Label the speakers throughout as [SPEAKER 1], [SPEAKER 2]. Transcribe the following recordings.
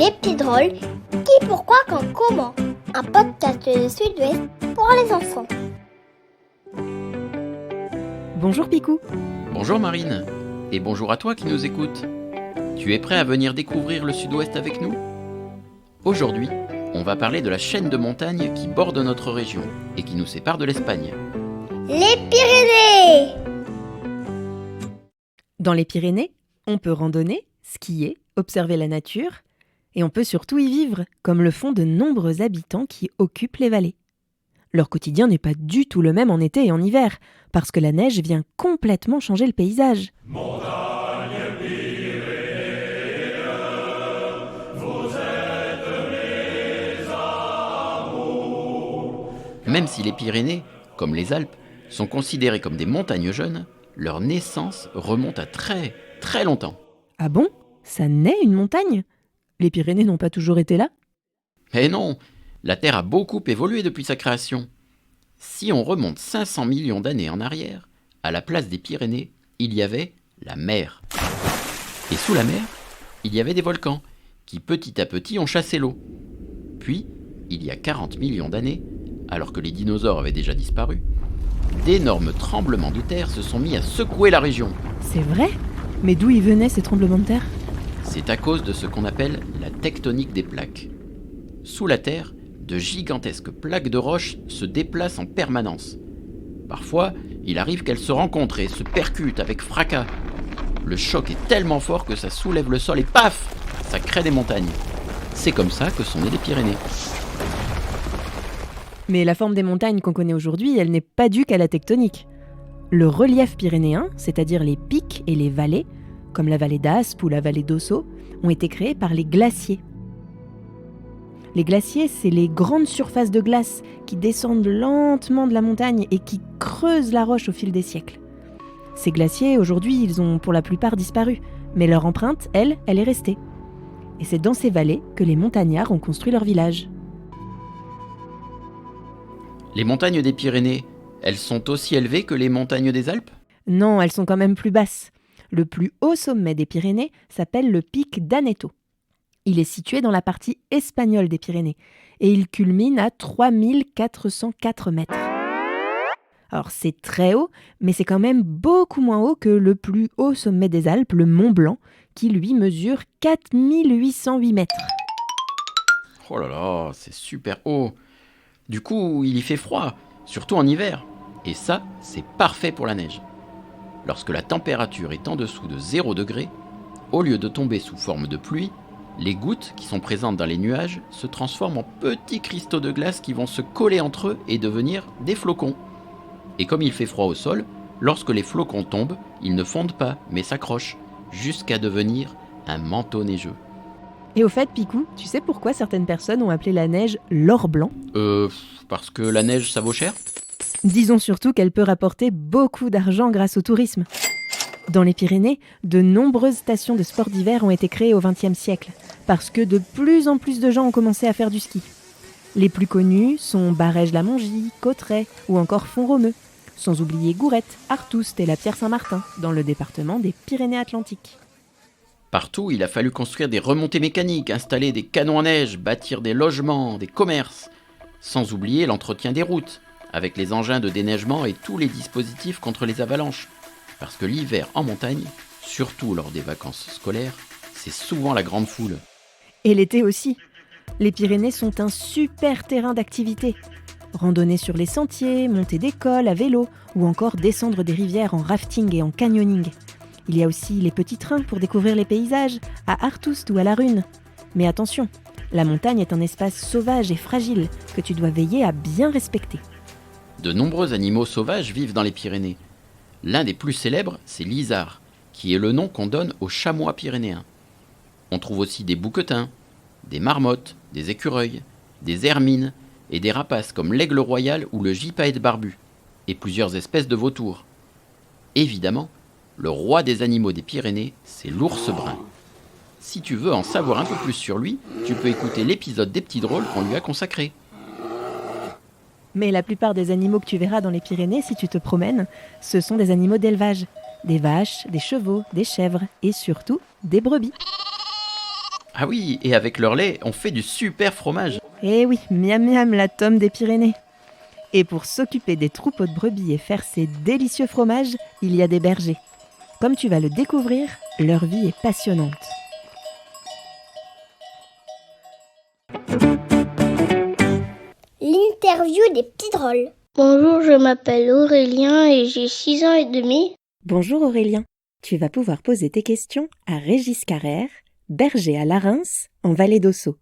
[SPEAKER 1] Les petits drôles, qui, pourquoi, quand, comment. Un podcast de Sud-Ouest pour les enfants.
[SPEAKER 2] Bonjour Picou.
[SPEAKER 3] Bonjour Marine, et bonjour à toi qui nous écoutes. Tu es prêt à venir découvrir le Sud-Ouest avec nous ? Aujourd'hui, on va parler de la chaîne de montagnes qui borde notre région et qui nous sépare de l'Espagne.
[SPEAKER 1] Les Pyrénées!
[SPEAKER 2] Dans les Pyrénées, on peut randonner, skier, observer la nature, et on peut surtout y vivre, comme le font de nombreux habitants qui occupent les vallées. Leur quotidien n'est pas du tout le même en été et en hiver, parce que la neige vient complètement changer le paysage.
[SPEAKER 3] Même si les Pyrénées, comme les Alpes, sont considérées comme des montagnes jeunes, leur naissance remonte à très, très longtemps.
[SPEAKER 2] Ah bon ? Ça naît une montagne ? Les Pyrénées n'ont pas toujours été là ?
[SPEAKER 3] Eh non, la Terre a beaucoup évolué depuis sa création. Si on remonte 500 millions d'années en arrière, à la place des Pyrénées, il y avait la mer. Et sous la mer, il y avait des volcans qui petit à petit ont chassé l'eau. Puis, il y a 40 millions d'années, alors que les dinosaures avaient déjà disparu, d'énormes tremblements de terre se sont mis à secouer la région.
[SPEAKER 2] C'est vrai ? Mais d'où y venaient ces tremblements de terre ?
[SPEAKER 3] C'est à cause de ce qu'on appelle la tectonique des plaques. Sous la terre, de gigantesques plaques de roches se déplacent en permanence. Parfois, il arrive qu'elles se rencontrent et se percutent avec fracas. Le choc est tellement fort que ça soulève le sol et paf, ça crée des montagnes. C'est comme ça que sont nées les Pyrénées.
[SPEAKER 2] Mais la forme des montagnes qu'on connaît aujourd'hui, elle n'est pas due qu'à la tectonique. Le relief pyrénéen, c'est-à-dire les pics et les vallées, comme la vallée d'Aspe ou la vallée d'Ossau, ont été créés par les glaciers. Les glaciers, c'est les grandes surfaces de glace qui descendent lentement de la montagne et qui creusent la roche au fil des siècles. Ces glaciers, aujourd'hui, ils ont pour la plupart disparu, mais leur empreinte, elle est restée. Et c'est dans ces vallées que les montagnards ont construit leur village.
[SPEAKER 3] Les montagnes des Pyrénées, elles sont aussi élevées que les montagnes des Alpes ?
[SPEAKER 2] Non, elles sont quand même plus basses. Le plus haut sommet des Pyrénées s'appelle le pic d'Aneto. Il est situé dans la partie espagnole des Pyrénées et il culmine à 3404 mètres. Alors c'est très haut, mais c'est quand même beaucoup moins haut que le plus haut sommet des Alpes, le Mont Blanc, qui lui mesure 4808 mètres.
[SPEAKER 3] Oh là là, c'est super haut. Du coup, il y fait froid, surtout en hiver. Et ça, c'est parfait pour la neige. Lorsque la température est en dessous de 0 degré, au lieu de tomber sous forme de pluie, les gouttes qui sont présentes dans les nuages se transforment en petits cristaux de glace qui vont se coller entre eux et devenir des flocons. Et comme il fait froid au sol, lorsque les flocons tombent, ils ne fondent pas, mais s'accrochent, jusqu'à devenir un manteau neigeux.
[SPEAKER 2] Et au fait, Picou, tu sais pourquoi certaines personnes ont appelé la neige l'or blanc ?
[SPEAKER 3] Parce que la neige, ça vaut cher ?
[SPEAKER 2] Disons surtout qu'elle peut rapporter beaucoup d'argent grâce au tourisme. Dans les Pyrénées, de nombreuses stations de sport d'hiver ont été créées au XXe siècle, parce que de plus en plus de gens ont commencé à faire du ski. Les plus connus sont Barèges-la-Mongie, Cauterets ou encore Font-Romeu, sans oublier Gourette, Artoust et la Pierre-Saint-Martin, dans le département des Pyrénées-Atlantiques.
[SPEAKER 3] Partout, il a fallu construire des remontées mécaniques, installer des canons à neige, bâtir des logements, des commerces, sans oublier l'entretien des routes, avec les engins de déneigement et tous les dispositifs contre les avalanches. Parce que l'hiver en montagne, surtout lors des vacances scolaires, c'est souvent la grande foule.
[SPEAKER 2] Et l'été aussi. Les Pyrénées sont un super terrain d'activité. Randonner sur les sentiers, monter des cols à vélo ou encore descendre des rivières en rafting et en canyoning. Il y a aussi les petits trains pour découvrir les paysages, à Artoust ou à La Rune. Mais attention, la montagne est un espace sauvage et fragile que tu dois veiller à bien respecter.
[SPEAKER 3] De nombreux animaux sauvages vivent dans les Pyrénées. L'un des plus célèbres, c'est l'isard, qui est le nom qu'on donne aux chamois pyrénéens. On trouve aussi des bouquetins, des marmottes, des écureuils, des hermines et des rapaces comme l'aigle royal ou le gypaète barbu, et plusieurs espèces de vautours. Évidemment, le roi des animaux des Pyrénées, c'est l'ours brun. Si tu veux en savoir un peu plus sur lui, tu peux écouter l'épisode des petits drôles qu'on lui a consacré.
[SPEAKER 2] Mais la plupart des animaux que tu verras dans les Pyrénées, si tu te promènes, ce sont des animaux d'élevage. Des vaches, des chevaux, des chèvres et surtout des brebis.
[SPEAKER 3] Ah oui, et avec leur lait, on fait du super fromage.
[SPEAKER 2] Eh oui, miam miam, la tome des Pyrénées. Et pour s'occuper des troupeaux de brebis et faire ces délicieux fromages, il y a des bergers. Comme tu vas le découvrir, leur vie est passionnante.
[SPEAKER 1] L'interview des petits drôles.
[SPEAKER 4] Bonjour, je m'appelle Aurélien et j'ai 6 ans et demi.
[SPEAKER 2] Bonjour Aurélien, tu vas pouvoir poser tes questions à Régis Carrère, berger à Larens, en Vallée d'Ossau.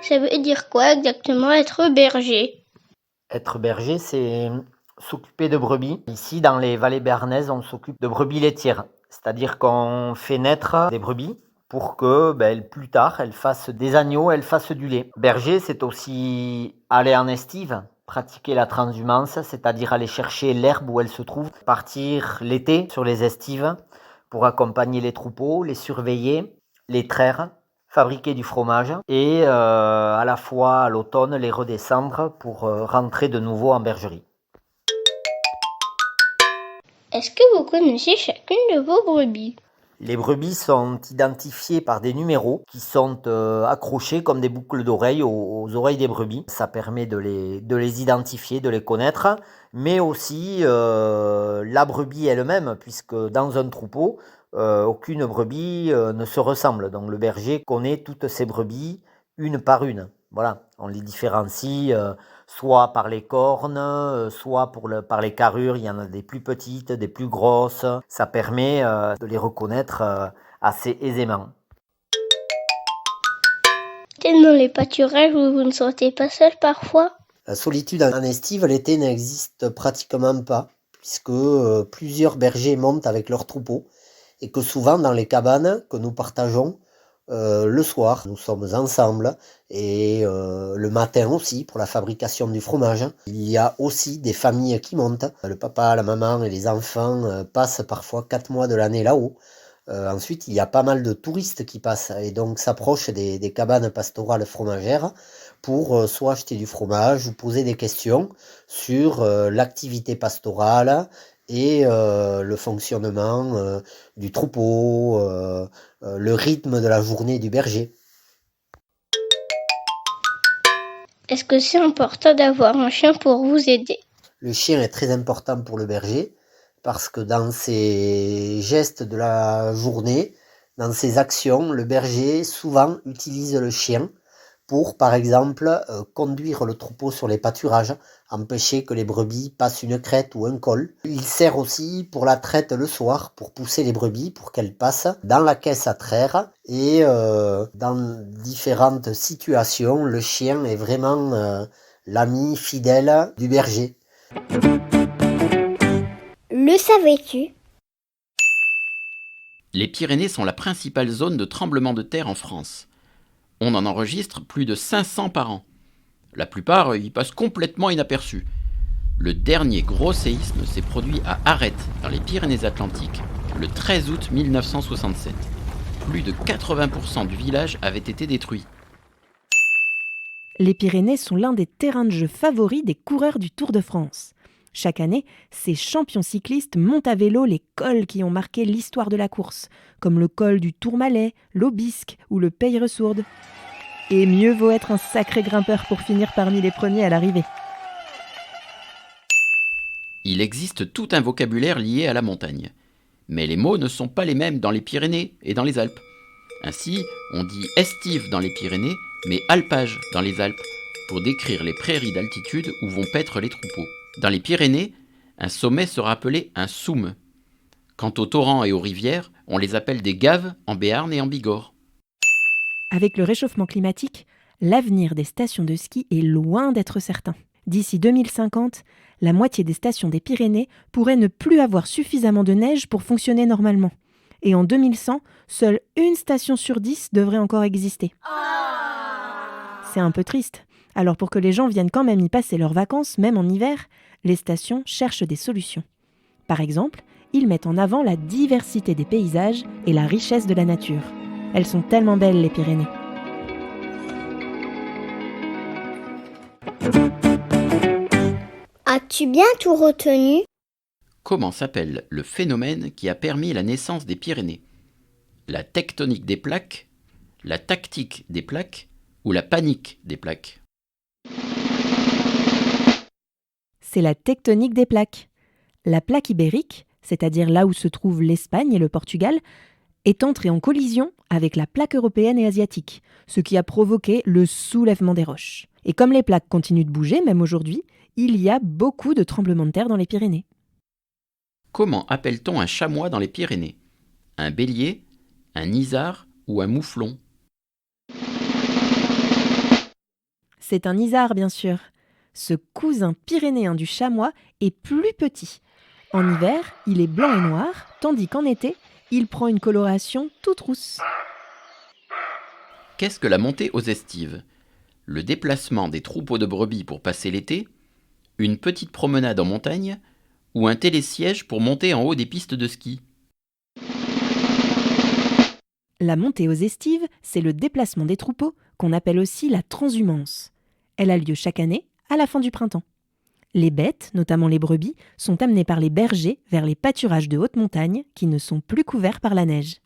[SPEAKER 4] Ça veut dire quoi exactement être berger?
[SPEAKER 5] Être berger, c'est s'occuper de brebis. Ici, dans les vallées béarnaises, on s'occupe de brebis laitières. C'est-à-dire qu'on fait naître des brebis pour que plus tard, elles fassent des agneaux, elles fassent du lait. Berger, c'est aussi aller en estive, pratiquer la transhumance, c'est-à-dire aller chercher l'herbe où elle se trouve, partir l'été sur les estives pour accompagner les troupeaux, les surveiller, les traire, fabriquer du fromage et à la fois à l'automne les redescendre pour rentrer de nouveau en bergerie.
[SPEAKER 4] Est-ce que vous connaissez chacune de vos brebis?
[SPEAKER 5] Les brebis sont identifiées par des numéros qui sont accrochés comme des boucles d'oreilles aux oreilles des brebis. Ça permet de les identifier, de les connaître, mais aussi la brebis elle-même, puisque dans un troupeau, aucune brebis ne se ressemble. Donc le berger connaît toutes ses brebis une par une. Voilà, on les différencie soit par les cornes, soit par les carrures. Il y en a des plus petites, des plus grosses. Ça permet de les reconnaître assez aisément.
[SPEAKER 4] Dans les pâturages où vous ne sortez pas seul parfois?
[SPEAKER 6] La solitude en estive, l'été n'existe pratiquement pas, puisque plusieurs bergers montent avec leurs troupeaux, et que souvent dans les cabanes que nous partageons, le soir, nous sommes ensemble, et le matin aussi pour la fabrication du fromage. Il y a aussi des familles qui montent. Le papa, la maman et les enfants passent parfois 4 mois de l'année là-haut. Ensuite, il y a pas mal de touristes qui passent et donc s'approchent des cabanes pastorales fromagères pour soit acheter du fromage ou poser des questions sur l'activité pastorale et le fonctionnement du troupeau, le rythme de la journée du berger.
[SPEAKER 4] Est-ce que c'est important d'avoir un chien pour vous aider?
[SPEAKER 6] Le chien est très important pour le berger parce que dans ses gestes de la journée, dans ses actions, le berger souvent utilise le chien pour, par exemple, conduire le troupeau sur les pâturages, empêcher que les brebis passent une crête ou un col. Il sert aussi pour la traite le soir, pour pousser les brebis, pour qu'elles passent dans la caisse à traire. Et dans différentes situations, le chien est vraiment l'ami fidèle du berger.
[SPEAKER 1] Le savais-tu?
[SPEAKER 3] Les Pyrénées sont la principale zone de tremblement de terre en France. On en enregistre plus de 500 par an. La plupart y passent complètement inaperçus. Le dernier gros séisme s'est produit à Arrête, dans les Pyrénées-Atlantiques, le 13 août 1967. Plus de 80% du village avait été détruit.
[SPEAKER 2] Les Pyrénées sont l'un des terrains de jeu favoris des coureurs du Tour de France. Chaque année, ces champions cyclistes montent à vélo les cols qui ont marqué l'histoire de la course, comme le col du Tourmalet, l'Aubisque ou le Peyrefsourde. Et mieux vaut être un sacré grimpeur pour finir parmi les premiers à l'arrivée.
[SPEAKER 3] Il existe tout un vocabulaire lié à la montagne. Mais les mots ne sont pas les mêmes dans les Pyrénées et dans les Alpes. Ainsi, on dit estive dans les Pyrénées, mais alpage dans les Alpes, pour décrire les prairies d'altitude où vont paître les troupeaux. Dans les Pyrénées, un sommet sera appelé un soum. Quant aux torrents et aux rivières, on les appelle des gaves en Béarn et en Bigorre.
[SPEAKER 2] Avec le réchauffement climatique, l'avenir des stations de ski est loin d'être certain. D'ici 2050, la moitié des stations des Pyrénées pourraient ne plus avoir suffisamment de neige pour fonctionner normalement. Et en 2100, seule une station sur 10 devrait encore exister. C'est un peu triste. Alors pour que les gens viennent quand même y passer leurs vacances, même en hiver, les stations cherchent des solutions. Par exemple, ils mettent en avant la diversité des paysages et la richesse de la nature. Elles sont tellement belles, les Pyrénées.
[SPEAKER 1] As-tu bien tout retenu?
[SPEAKER 3] Comment s'appelle le phénomène qui a permis la naissance des Pyrénées ? La tectonique des plaques, la tactique des plaques ou la panique des plaques?
[SPEAKER 2] C'est la tectonique des plaques. La plaque ibérique, c'est-à-dire là où se trouvent l'Espagne et le Portugal, est entrée en collision avec la plaque européenne et asiatique, ce qui a provoqué le soulèvement des roches. Et comme les plaques continuent de bouger, même aujourd'hui, il y a beaucoup de tremblements de terre dans les Pyrénées.
[SPEAKER 3] Comment appelle-t-on un chamois dans les Pyrénées? Un bélier, un isard ou un mouflon?
[SPEAKER 2] C'est un isard, bien sûr. Ce cousin pyrénéen du chamois est plus petit. En hiver, il est blanc et noir, tandis qu'en été, il prend une coloration toute rousse.
[SPEAKER 3] Qu'est-ce que la montée aux estives? Le déplacement des troupeaux de brebis pour passer l'été? Une petite promenade en montagne? Ou un télésiège pour monter en haut des pistes de ski?
[SPEAKER 2] La montée aux estives, c'est le déplacement des troupeaux qu'on appelle aussi la transhumance. Elle a lieu chaque année à la fin du printemps. Les bêtes, notamment les brebis, sont amenées par les bergers vers les pâturages de haute montagne qui ne sont plus couverts par la neige.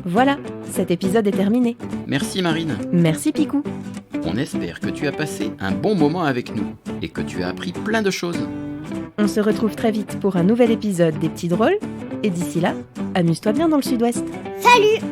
[SPEAKER 2] Voilà, cet épisode est terminé.
[SPEAKER 3] Merci Marine.
[SPEAKER 2] Merci Picou.
[SPEAKER 3] On espère que tu as passé un bon moment avec nous et que tu as appris plein de choses.
[SPEAKER 2] On se retrouve très vite pour un nouvel épisode des Petits Drôles. Et d'ici là, amuse-toi bien dans le Sud-Ouest.
[SPEAKER 1] Salut!